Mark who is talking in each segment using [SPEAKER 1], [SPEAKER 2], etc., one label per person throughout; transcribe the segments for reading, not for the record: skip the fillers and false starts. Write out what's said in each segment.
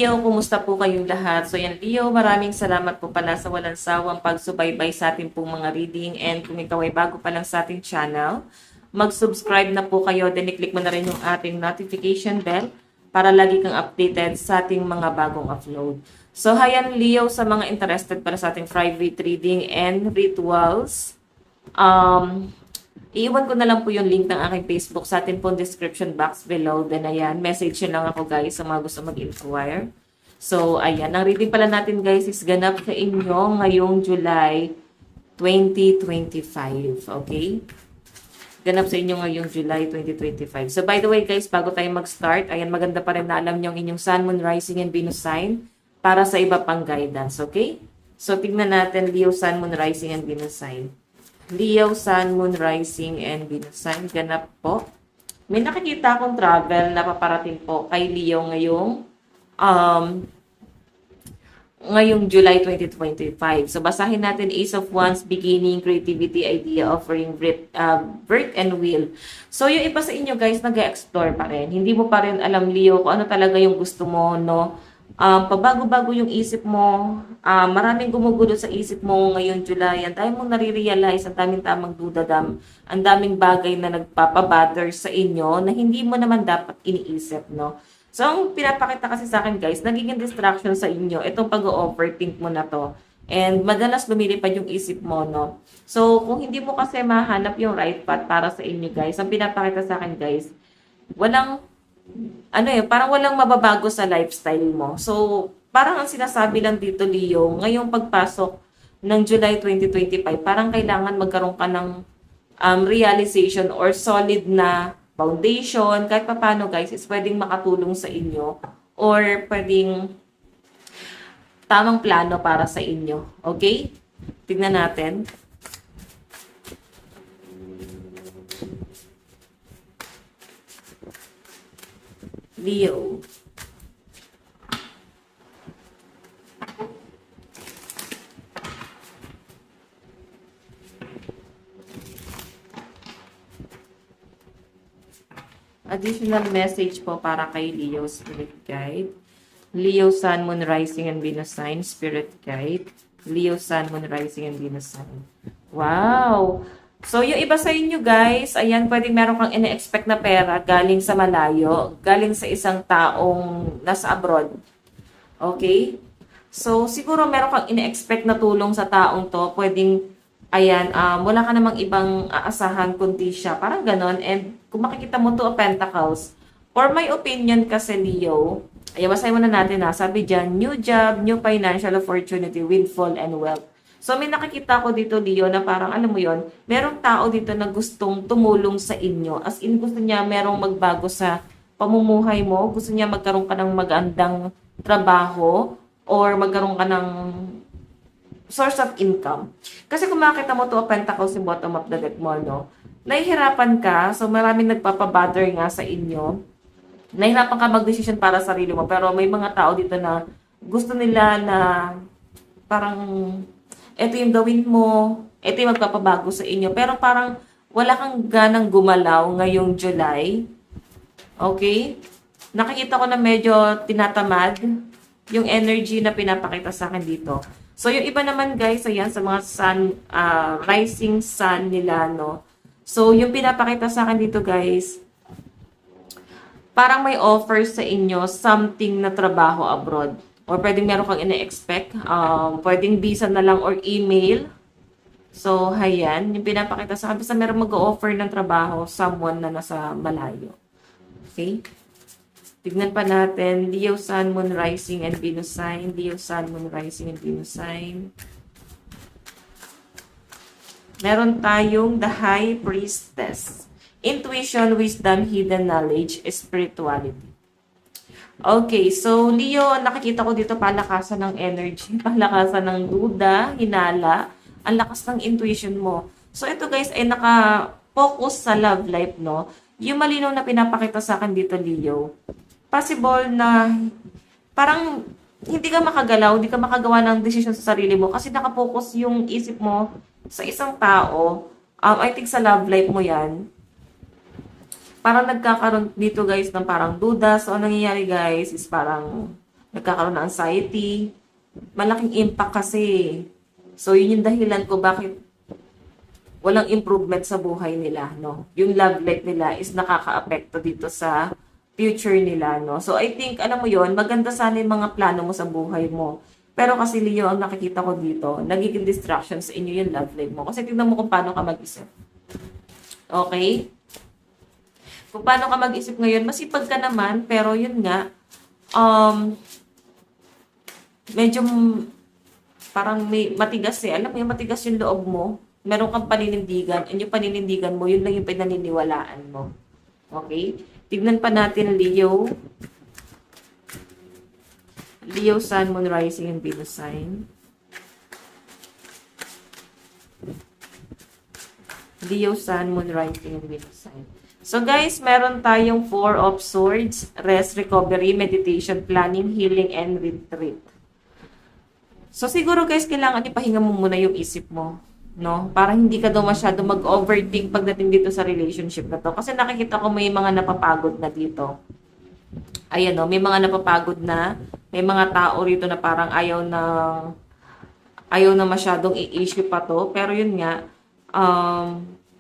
[SPEAKER 1] Leo, kumusta po kayong lahat? So yan Leo, maraming salamat po pala sa walang sawang pagsubaybay sa ating pong mga reading, and kung ikaw ay bago pa lang sa ating channel, mag-subscribe na po kayo, then i-click mo na rin yung ating notification bell para lagi kang updated sa ating mga bagong upload. So hayan Leo, sa mga interested para sa ating private reading and rituals, iiwan ko na lang po yung link ng aking Facebook sa ating pong description box below. Then ayan, message nyo lang ako guys sa mga gusto mag-inquire. So ayan, ang reading pala natin guys is ganap sa inyo ngayong July 2025. Okay? Ganap sa inyo ngayong July 2025. So by the way guys, bago tayo mag-start, ayan, maganda pa rin na alam nyo ang inyong Sun, Moon, Rising, and Venus sign para sa iba pang guidance. Okay? So tignan natin Leo, Sun, Moon, Rising, and Venus sign. Leo, Sun, Moon, Rising, and Venus sign. Ganap po. May nakikita akong travel na paparating po kay Leo ngayong July 2025. So, basahin natin Ace of Wands, beginning, creativity, idea, offering, birth, and will. So, yung iba sa inyo guys, nag-explore pa rin. Hindi mo pa rin alam, Leo, kung ano talaga yung gusto mo, no? Pabago-bago yung isip mo, maraming gumugulo sa isip mo ngayong July, ang dami mong nare-realize, ang daming tamang duda, ang daming bagay na nagpapabother sa inyo na hindi mo naman dapat iniisip, no? So, ang pinapakita kasi sa akin guys, nagiging distraction sa inyo, itong pag-overthink mo na to. And madalas lumilipad yung isip mo, no? So, kung hindi mo kasi mahanap yung right path para sa inyo guys, ang pinapakita sa akin guys, parang walang mababago sa lifestyle mo. So, parang ang sinasabi lang dito, Leo, ngayong pagpasok ng July 2025, parang kailangan magkaroon ka ng realization or solid na foundation. Kahit pa paano, guys, is pwedeng makatulong sa inyo or pwedeng tamang plano para sa inyo. Okay? Tignan natin. Leo. Additional message po para kay Leo, Spirit Guide. Leo, Sun, Moon, Rising, and Venus sign, Spirit Guide. Leo, Sun, Moon, Rising, and Venus sign. Wow! So, yung iba sa inyo guys, ayan, pwedeng meron kang ine-expect na pera galing sa malayo, galing sa isang taong nasa abroad. Okay? So, siguro meron kang ine-expect na tulong sa taong to, pwedeng, ayan, wala ka namang ibang aasahan kundi siya. Parang ganon. And kung makikita mo to a Pentacles, for my opinion kasi Leo, ayan, basahin muna natin ha. Sabi dyan, new job, new financial opportunity, windfall, and wealth. So, may nakikita ko dito, Leo, na parang, alam mo yon, merong tao dito na gustong tumulong sa inyo. As in, gusto niya merong magbago sa pamumuhay mo. Gusto niya magkaroon ka ng magandang trabaho or magkaroon ka ng source of income. Kasi kung makita mo to, Pentacles yung bottom of the deck mo, no? Nahihirapan ka, so maraming nagpapabother nga sa inyo. Nahihirapan ka mag-decision para sa sarili mo, pero may mga tao dito na gusto nila na parang ito yung gawin mo, ito yung magpapabago sa inyo. Pero parang wala kang ganang gumalaw ngayong July. Okay? Nakikita ko na medyo tinatamad yung energy na pinapakita sa akin dito. So, yung iba naman guys, ayan, sa mga sun, rising sun nila, no? So, yung pinapakita sa akin dito guys, parang may offer sa inyo something na trabaho abroad. Or pwedeng meron kang ina-expect. Pwedeng visa na lang or email. So, hayan. Yung pinapakita sa akin. Basta meron mag-offer ng trabaho someone na nasa malayo. Okay? Tignan pa natin. Leo, Sun, Moon, Rising, and Venus sign. Leo, Sun, Moon, Rising, and Venus sign. Meron tayong the High Priestess. Intuition, wisdom, hidden knowledge, spirituality. Okay, so Leo, nakikita ko dito palakasan ng energy, palakasan ng duda, hinala, ang lakas ng intuition mo. So ito guys ay naka-focus sa love life, no? Yung malinaw na pinapakita sa akin dito, Leo. Possible na parang hindi ka makagalaw, hindi ka makagawa ng desisyon sa sarili mo kasi naka-focus yung isip mo sa isang tao. I think sa love life mo yan. Parang nagkakaroon dito guys ng parang duda. So, ang nangyayari guys is parang nagkakaroon ng anxiety. Malaking impact kasi. So, yun yung dahilan ko bakit walang improvement sa buhay nila, no? Yung love life nila is nakaka-apekto dito sa future nila, no? So, I think, alam mo yon, maganda sana yung mga plano mo sa buhay mo. Pero kasi, Leo, ang nakikita ko dito, nagiging distraction sa inyo yung love life mo. Kasi tingnan mo kung paano ka mag-isip. Okay? Kung paano ka mag-isip ngayon, masipag ka naman, pero yun nga, medyo parang may matigas eh. Alam mo yung matigas yung loob mo. Meron kang paninindigan. And yung paninindigan mo, yun lang yung pinaniniwalaan mo. Okay? Tignan pa natin, Leo. Leo, Sun, Moon, Rising, and Venus sign. Leo, Sun, Moon, Rising, and Venus sign. So guys, meron tayong 4 of Swords, rest, recovery, meditation, planning, healing, and retreat. So siguro guys, kailangan ipahinga mo muna yung isip mo, no? Para hindi ka daw masyado mag-overthink pagdating dito sa relationship na to. Kasi nakikita ko may mga napapagod na dito. Ayan, no? May mga napapagod na, may mga tao rito na parang ayaw na masyadong i-issue pa to. Pero yun nga,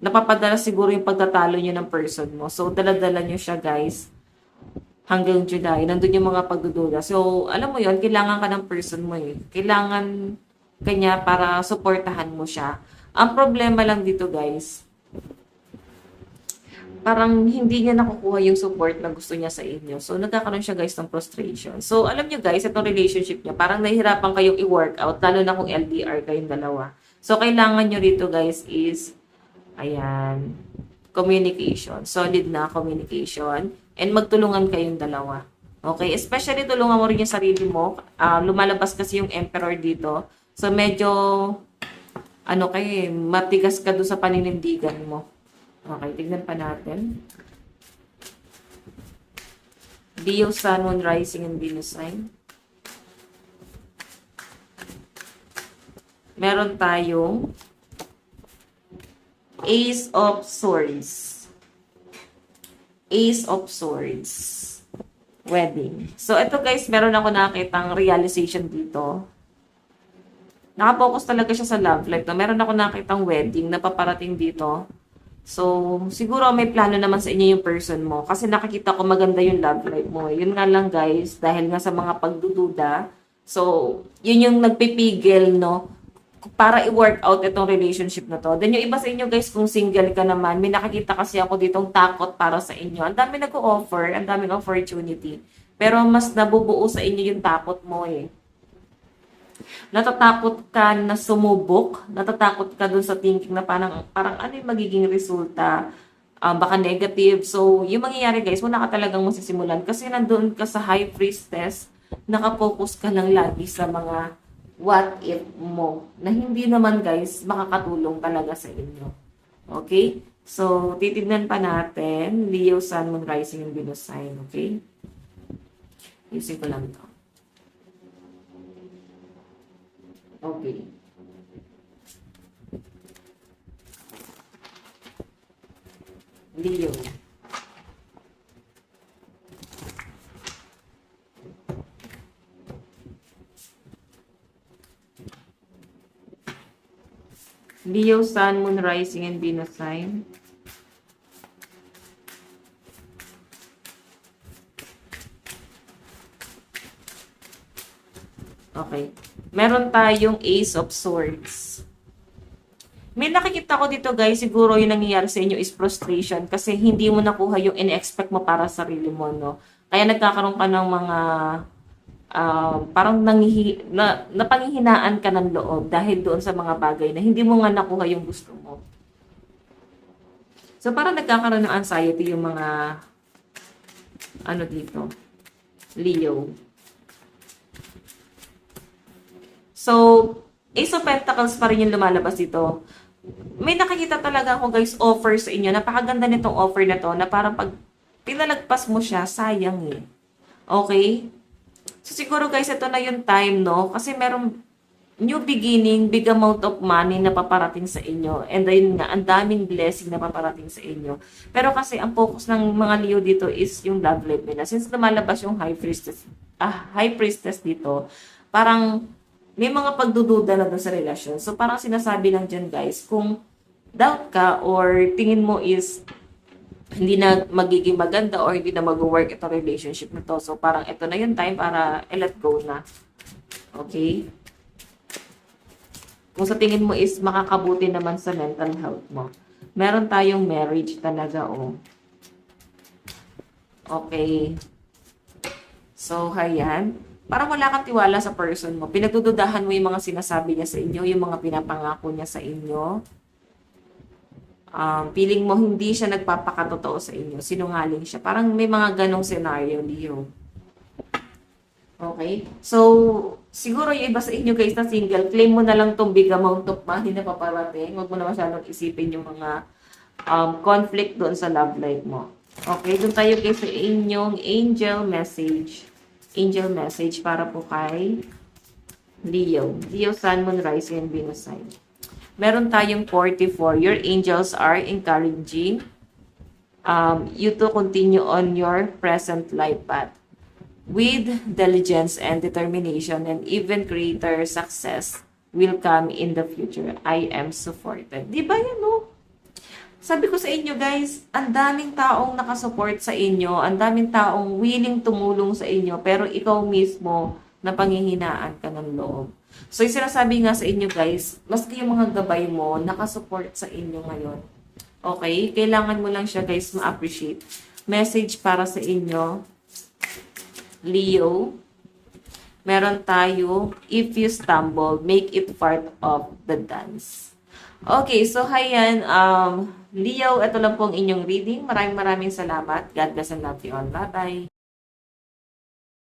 [SPEAKER 1] napapadala siguro yung pagtatalo nyo ng person mo. So, dala-dala nyo siya, guys, hanggang July. Nandun yung mga pagdududa. So, alam mo yon, kailangan ka ng person mo eh. Kailangan kanya para suportahan mo siya. Ang problema lang dito, guys, parang hindi niya nakukuha yung support na gusto niya sa inyo. So, nagkakaroon siya, guys, ng frustration. So, alam nyo, guys, itong relationship niya, parang nahihirapan kayong i-workout, lalo na kung LDR kayong dalawa. So, kailangan nyo rito, guys, is ayan, communication. Solid na communication. And magtulungan kayong dalawa. Okay? Especially, tulungan mo rin yung sarili mo. Lumalabas kasi yung emperor dito. So, medyo, matigas ka doon sa paninindigan mo. Okay, tignan pa natin. Leo, Sun, Moon, Rising, and Venus sign. Meron tayong Ace of Swords. Ace of Swords. Wedding. So, ito guys, meron ako nakitang realization dito. Nakapokus talaga siya sa love life. No? Meron ako nakitang wedding na paparating dito. So, siguro may plano naman sa inyo yung person mo. Kasi nakikita ko maganda yung love life mo. Yun nga lang guys, dahil nga sa mga pagdududa. So, yun yung nagpipigil, no? Para i-work out itong relationship na to. Then yung iba sa inyo guys, kung single ka naman, may nakakita kasi ako ditong takot para sa inyo. Ang dami nag-o-offer, ang daming opportunity. Pero mas nabubuo sa inyo yung takot mo eh. Natatakot ka na sumubok, natatakot ka dun sa thinking na parang ano yung magiging resulta, baka negative. So, yung mangyayari guys, wala ka talagang masisimulan kasi nandoon ka sa high priestess, nakapokus ka lang lagi sa mga what if mo, na hindi naman guys, makakatulong talaga sa inyo. Okay? So, titignan pa natin, Leo, Sun, Moon, Rising, and Venus sign. Okay? Using ko lang to. Okay. Leo. Leo, Sun, Moon, Rising, and Venus sign. Okay. Meron tayong Ace of Swords. May nakikita ko dito guys, siguro yung nangyayari sa inyo is frustration kasi hindi mo nakuha yung in-expect mo para sa sarili mo, no? Kaya nagkakaroon ka ng mga parang napanghihinaan ka ng loob dahil doon sa mga bagay na hindi mo nga nakuha yung gusto mo. So, parang nagkakaroon ng anxiety yung mga dito, Leo. So, Ace of Pentacles pa rin yung lumalabas dito. May nakikita talaga ako guys, offer sa inyo. Napakaganda nitong offer na to na parang pag pinalagpas mo siya, sayang eh. Okay? So, siguro guys, ito na yung time, no? Kasi merong new beginning, big amount of money na paparating sa inyo. And then nga, ang daming blessing na paparating sa inyo. Pero kasi, ang focus ng mga Leo dito is yung love life nila. Since lumalabas yung High Priestess, high priestess dito, parang may mga pagdududa na doon sa relasyon. So, parang sinasabi lang dyan, guys, kung doubt ka or tingin mo is hindi na magiging maganda or hindi na mag-work itong relationship na to. So, parang ito na yung time para i-let go na. Okay? Kung sa tingin mo is makakabuti naman sa mental health mo. Meron tayong marriage talaga, oh. Okay. So, hayan. Parang wala kang tiwala sa person mo. Pinagdududahan mo yung mga sinasabi niya sa inyo, yung mga pinapangako niya sa inyo. Feeling mo hindi siya nagpapakatotoo sa inyo. Sinungaling siya. Parang may mga ganong scenario, Leo. Okay? So, siguro yung iba sa inyo guys na single, claim mo na lang tong big amount of money na paparating. Huwag mo na masyadong isipin yung mga conflict doon sa love life mo. Okay? Doon tayo guys sa inyong angel message. Angel message para po kay Leo. Leo, Sun, Moon, Rising, and Venus sign. Meron tayong 44. Your angels are encouraging you to continue on your present life path with diligence and determination, and even greater success will come in the future. I am supported. Di ba yan, no? Sabi ko sa inyo guys, ang daming taong nakasupport sa inyo, ang daming taong willing tumulong sa inyo, pero ikaw mismo na panghihinaan ka ng loob. So, yung sinasabi nga sa inyo guys, maski yung mga gabay mo, nakasupport sa inyo ngayon. Okay? Kailangan mo lang siya guys ma-appreciate. Message para sa inyo, Leo. Meron tayo, if you stumble, make it part of the dance. Okay, so hayan, Leo, ito lang pong inyong reading. Maraming salamat. God bless and love you all. Bye-bye.